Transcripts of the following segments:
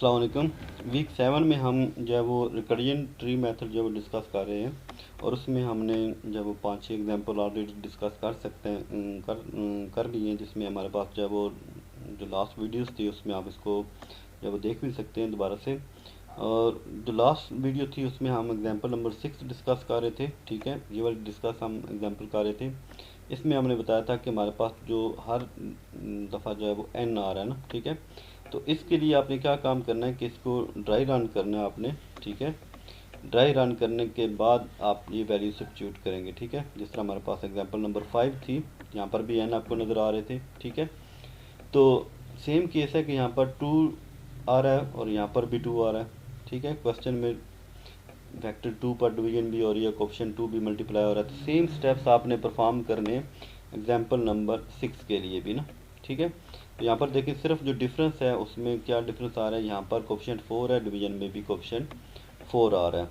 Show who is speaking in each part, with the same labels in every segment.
Speaker 1: अस्सलाम वालेकुम। वीक 7 में हम जो है वो रिकर्जन ट्री मेथड जो है वो डिस्कस कर रहे हैं और उसमें हमने जो है वो 5-6 एग्जांपल ऑलरेडी डिस्कस कर सकते हैं कर लिए हैं, जिसमें हमारे पास जो है वो जो लास्ट वीडियोस थी उसमें आप इसको जो है वो देख भी सकते हैं दोबारा से। और जो लास्ट वीडियो थी उसमें हम एग्जांपल नंबर 6 डिस्कस कर रहे थे। ठीक है, ये वाली डिस्कस हम एग्जांपल कर रहे थे। इसमें हमने बताया था कि हमारे पास जो हर दफ़ा जो है वो एन आ रहा है ना। ठीक है, तो इसके लिए आपने क्या काम करना है कि इसको ड्राई रन करना है आपने। ठीक है, ड्राई रन करने के बाद आप ये वैल्यू सब्स्टिट्यूट करेंगे। ठीक है, जिस तरह हमारे पास एग्जांपल नंबर 5 थी, यहाँ पर भी एन आपको नज़र आ रहे थे। ठीक है, तो सेम केस है कि यहाँ पर 2 आ रहा है और यहाँ पर भी 2 आ रहा है। ठीक है, क्वेश्चन में वेक्टर 2 पर डिवीजन भी हो रही है, कोफिशिएंट 2 भी मल्टीप्लाई हो रहा है। तो सेम स्टेप्स आपने परफॉर्म करने एग्जांपल नंबर 6 के लिए भी ना। ठीक है, तो यहाँ पर देखिए सिर्फ जो डिफरेंस है उसमें क्या डिफरेंस आ रहा है, यहाँ पर कोफिशिएंट 4 है, डिवीजन में भी कोफिशिएंट 4 आ रहा है।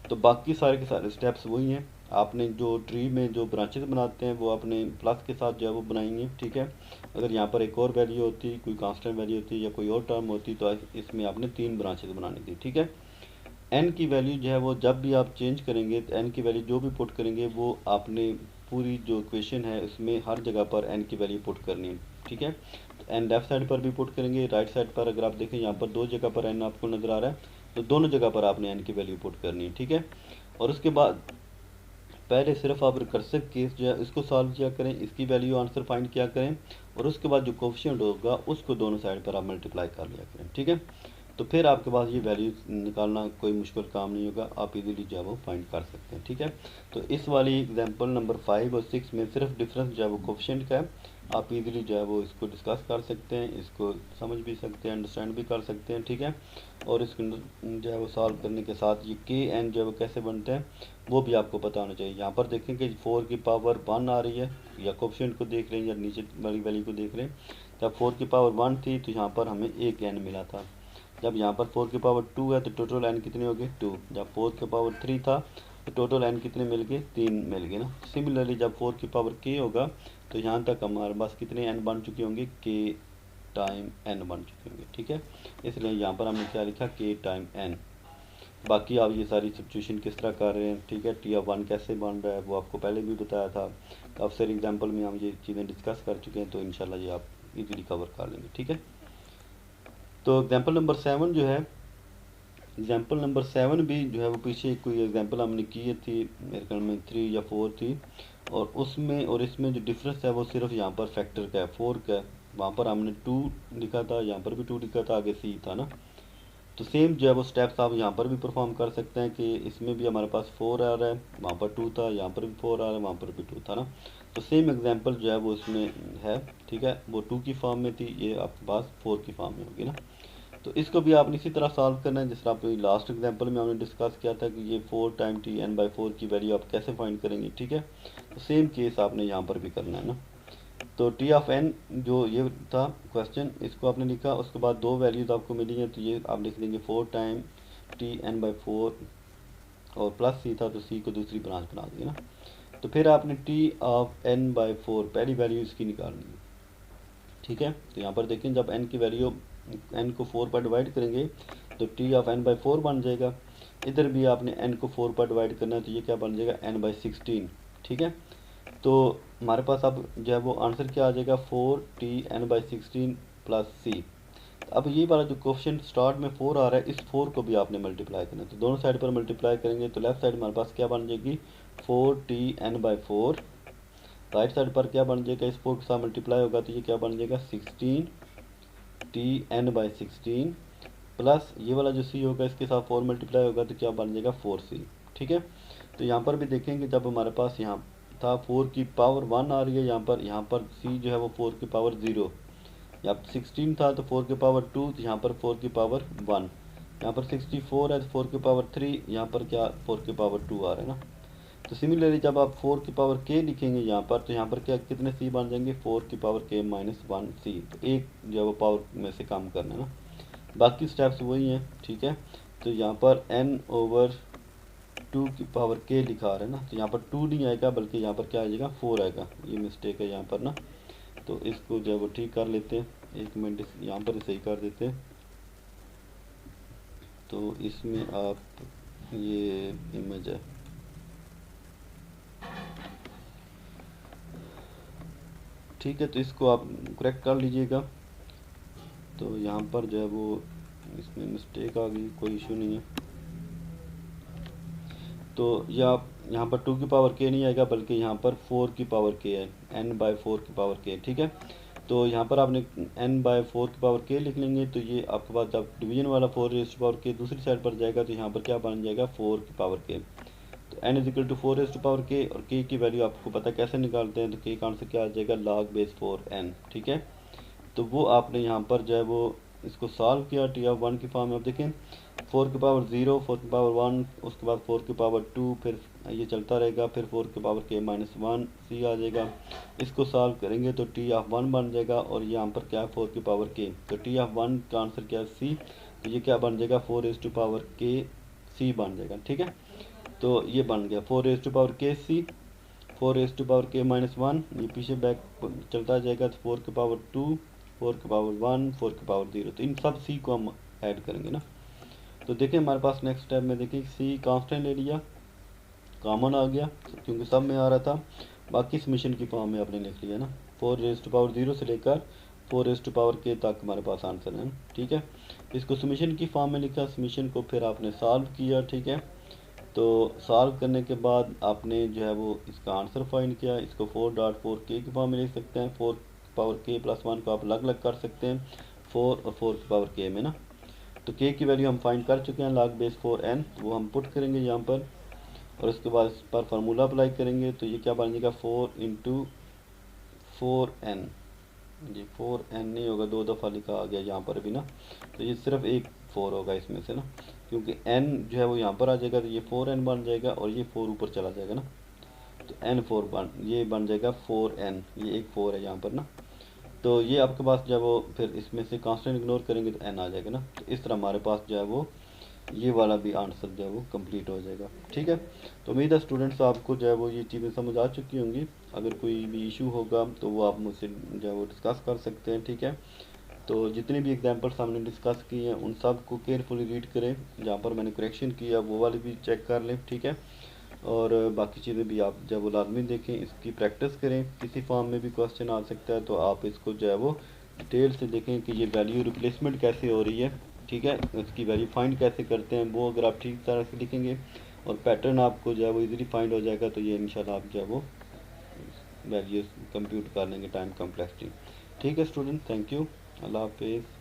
Speaker 1: तो बाकी सारे के सारे स्टेप्स वही हैं। आपने जो ट्री में जो ब्रांचेस बनाते हैं वो आपने प्लस के साथ जो है वो बनाएंगे। ठीक है, अगर यहाँ पर एक और वैल्यू होती, कोई कांस्टेंट वैल्यू होती या कोई और टर्म होती, तो इसमें आपने 3 ब्रांचेस बनानी थी। ठीक है, एन की वैल्यू जो है वो जब भी आप चेंज करेंगे तो एन की वैल्यू जो भी पुट करेंगे वो आपने पूरी जो इक्वेशन है उसमें हर जगह पर एन की वैल्यू पुट करनी है। ठीक है, तो एन लेफ्ट साइड पर भी पुट करेंगे, राइट साइड पर अगर आप देखें यहाँ पर 2 जगह पर एन आपको नज़र आ रहा है, तो दोनों जगह पर आपने एन की वैल्यू पुट करनी है। ठीक है, और उसके बाद पहले सिर्फ आप रिकर्सिव केस जो है इसको सॉल्व किया करें, इसकी वैल्यू आंसर फाइंड किया करें, और उसके बाद जो कोफिशिएंट होगा उसको दोनों साइड पर आप मल्टीप्लाई कर लिया करें। ठीक है, तो फिर आपके पास ये वैल्यू निकालना कोई मुश्किल काम नहीं होगा, आप इजीली जो है वो फाइंड कर सकते हैं। ठीक है, तो इस वाली एग्जांपल नंबर 5 और 6 में सिर्फ डिफरेंस जो है वो कोफिशिएंट का है। आप इजीली जो है वो इसको डिस्कस कर सकते हैं, इसको समझ भी सकते हैं, अंडरस्टैंड भी कर सकते हैं। ठीक है, और इसको जो है वो सॉल्व करने के साथ ये के एन जो है वो कैसे बनते हैं वो भी आपको पता होना चाहिए। यहाँ पर देखें कि 4 की पावर 1 आ रही है, या कोफिशिएंट को देख रहे हैं या नीचे वाली वैल्यू को देख रहे हैं। जब 4 की पावर 1 थी तो यहाँ पर हमें एक एन मिला था। जब यहाँ पर 4 की पावर 2 है तो टोटल एन कितने हो गए 2। जब 4 की पावर 3 था तो टोटल एन कितने मिल गए 3 मिल गए ना। सिमिलरली जब 4 की पावर के होगा तो यहाँ तक हमारे पास कितने एन बन चुके होंगे, के टाइम एन बन चुके होंगे। ठीक है, इसलिए यहाँ पर हमने क्या लिखा, के टाइम एन। बाकी आप ये सारी सिचुएशन किस तरह कर रहे हैं, ठीक है, टी ऑफ 1 कैसे बन रहा है वो आपको पहले भी बताया था। तो अब सर एग्जाम्पल में हम ये चीज़ें डिस्कस कर चुके हैं, तो इंशाल्लाह ये आप इजीली कवर कर लेंगे। ठीक है, तो एग्जाम्पल नंबर 7 जो है, एग्जाम्पल नंबर 7 भी जो है वो पीछे कोई एग्जाम्पल हमने की थी, मेरे ख्याल में 3 या 4 थी, और उसमें और इसमें जो डिफरेंस है वो सिर्फ यहाँ पर फैक्टर का है, 4 का है। वहाँ पर हमने 2 लिखा था, यहाँ पर भी 2 लिखा था, आगे सी था ना। तो सेम जो है वो स्टेप्स आप यहाँ पर भी परफॉर्म कर सकते हैं कि इसमें भी हमारे पास 4 आ रहा है, वहाँ पर 2 था, यहाँ पर भी 4 आ रहा है, वहाँ पर भी 2 था ना। तो सेम एग्जांपल जो है वो इसमें है। ठीक है, वो 2 की फॉर्म में थी, ये आपके पास 4 की फॉर्म में होगी ना। तो इसको भी आपने इसी तरह सॉल्व करना है जिस तरह आपने लास्ट एग्जांपल में हमने डिस्कस किया था कि ये 4 टाइम टी एन बाई 4 की वैल्यू आप कैसे फाइंड करेंगे। ठीक है, तो सेम केस आपने यहाँ पर भी करना है ना। तो टी ऑफ एन जो ये था क्वेश्चन, इसको आपने लिखा, उसके बाद 2 वैल्यूज़ आपको मिली हैं, तो ये आप लिख देंगे 4 टाइम टी एन बाई 4, और प्लस सी था तो सी को दूसरी ब्रांच बना देंगे ना। तो फिर आपने टी ऑफ एन बाई 4 पहली वैल्यू इसकी निकालनी है। ठीक है, तो यहाँ पर देखें जब एन की वैल्यू एन को 4 पर डिवाइड करेंगे तो टी ऑफ एन बाई 4 बन जाएगा। इधर भी आपने एन को 4 पर डिवाइड करना है, तो ये क्या बन जाएगा, एन बाई 16। ठीक है, तो हमारे पास अब जो है वो आंसर क्या आ जाएगा, 4t n/16 प्लस सी। अब ये वाला जो क्वेश्चन स्टार्ट में 4 आ रहा है, इस 4 को भी आपने मल्टीप्लाई करना है, तो दोनों साइड पर मल्टीप्लाई करेंगे तो लेफ्ट साइड हमारे पास क्या बन जाएगी, 4t n/4। राइट साइड पर क्या बन जाएगा, इस 4 के साथ मल्टीप्लाई होगा तो ये क्या बन जाएगा, 16t n/16 प्लस ये वाला जो सी होगा इसके साथ 4 मल्टीप्लाई होगा तो क्या बन जाएगा, 4c। ठीक है, तो यहाँ पर भी देखेंगे जब हमारे पास यहाँ था 4 की पावर 1 आ रही है, यहाँ पर सी जो है वो 4 की पावर 0, यहाँ 16 था तो 4 की पावर 2, तो यहाँ पर 4 की पावर 1, यहाँ पर 64 है तो 4 की पावर 3, यहाँ पर क्या 4 की पावर 2 आ रहा है ना। तो सिमिलरली जब आप 4 की पावर के लिखेंगे यहाँ पर, तो यहाँ पर क्या कितने सी बन जाएंगे, 4 की पावर के माइनस 1 सी, तो एक जो है वो पावर में से कम करना है ना। बाकी स्टेप्स वही हैं। ठीक है, तो यहाँ पर n/2 की पावर के लिखा आ रहा है ना, तो यहाँ पर 2 नहीं आएगा बल्कि यहाँ पर क्या आ जाएगा, 4 आएगा, ये मिस्टेक है यहाँ पर ना। तो इसको जो है वो ठीक कर लेते हैं, 1 मिनट यहाँ पर सही कर देते हैं। तो इसमें आप ये इमेज है, ठीक है, तो इसको आप करेक्ट कर लीजिएगा। तो यहाँ पर जो है वो इसमें मिस्टेक आ गई, कोई इशू नहीं है। तो ये आप यहाँ पर 2 की पावर k नहीं आएगा, बल्कि यहाँ पर 4 की पावर k है, n/4 की पावर k, ठीक है। तो यहाँ पर आपने n/4 की पावर k लिख लेंगे, तो ये आपके पास जब डिवीजन वाला 4 रेज़ टू पावर k दूसरी साइड पर जाएगा तो यहाँ पर क्या बन जाएगा, 4 की पावर k। तो n is equal to 4 raise to power k, और k की वैल्यू आपको पता कैसे निकालते हैं, तो k का आंसर क्या आ जाएगा, log बेस 4n, ठीक है। तो वो आपने यहाँ पर जो है वो इसको सॉल्व किया t(1) की फॉर्म में। आप देखें 4 की पावर 0, 4 की पावर 1, उसके बाद 4 की पावर 2, फिर ये चलता रहेगा, फिर 4 की पावर k-1 c आ जाएगा। इसको सॉल्व करेंगे तो t(1) बन जाएगा, और यहाँ पर क्या है 4 की पावर k, तो t(1) का आंसर क्या है c, तो ये क्या बन जाएगा 4 raise to power k c बन जाएगा, ठीक है। तो ये बन गया 4 raise to power k c, 4 raise to power k-1, ये पीछे बैक चलता जाएगा, तो 4 की पावर 2, 4 की पावर 1, 4 की पावर 0, तो इन सब c को हम ऐड करेंगे ना। तो देखिए हमारे पास नेक्स्ट स्टेप में देखिए c कांस्टेंट ले लिया, कॉमन आ गया क्योंकि सब में आ रहा था, बाकी समीशन की फॉर्म में आपने लिख लिया ना। 4 रेज़ टू पावर 0 से लेकर 4 रेज़ टू पावर k तक हमारे पास आंसर है, ठीक है। इसको समीशन की फॉर्म में लिखा, समीशन को फिर आपने सॉल्व किया, ठीक है। तो सॉल्व करने के बाद आपने जो है वो इसका आंसर फाइंड किया। इसको 4.4k की फॉर्म में लिख सकते हैं, 4 पावर k+1 को आप अलग अलग कर सकते हैं 4 और 4 की पावर k में ना। तो k की वैल्यू हम फाइंड कर चुके हैं, log बेस 4n, वो हम पुट करेंगे यहाँ पर, और उसके बाद इस पर फार्मूला अप्लाई करेंगे, तो ये क्या बन जाएगा 4 × 4n। जी 4n नहीं होगा, 2 दफ़ा लिखा आ गया यहाँ पर भी ना, तो ये सिर्फ एक 4 होगा इसमें से ना, क्योंकि n जो है वो यहाँ पर आ जाएगा, तो ये 4n बन जाएगा, और ये 4 ऊपर चला जाएगा ना, तो n4 ये बन जाएगा 4n, ये एक 4 है यहाँ पर ना। तो ये आपके पास जो है वो फिर इसमें से कांस्टेंट इग्नोर करेंगे तो n आ जाएगा ना। तो इस तरह हमारे पास जो है वो ये वाला भी आंसर जो है वो कंप्लीट हो जाएगा, ठीक है। तो उम्मीद है स्टूडेंट्स आपको जो है वो ये चीज़ें समझ आ चुकी होंगी। अगर कोई भी इशू होगा तो वो आप मुझसे जो है वो डिस्कस कर सकते हैं, ठीक है। तो जितने भी एग्जांपल्स हमने डिस्कस किए हैं उन सब को केयरफुली रीड करें, जहाँ पर मैंने करेक्शन किया वो वाले भी चेक कर लें, ठीक है। और बाकी चीज़ें भी आप जब वो लाजमी देखें, इसकी प्रैक्टिस करें। किसी फॉर्म में भी क्वेश्चन आ सकता है तो आप इसको जो है वो डिटेल से देखें कि ये वैल्यू रिप्लेसमेंट कैसे हो रही है, ठीक है, इसकी वैल्यू फाइंड कैसे करते हैं, वो अगर आप ठीक तरह से लिखेंगे और पैटर्न आपको जो है वो इजीली फाइंड हो जाएगा, तो ये इंशाल्लाह आप जो है वो वैल्यूज़ कंप्यूट कर लेंगे टाइम कम्प्लेक्सिटी। ठीक है स्टूडेंट, थैंक यू, अल्लाह हाफिज़।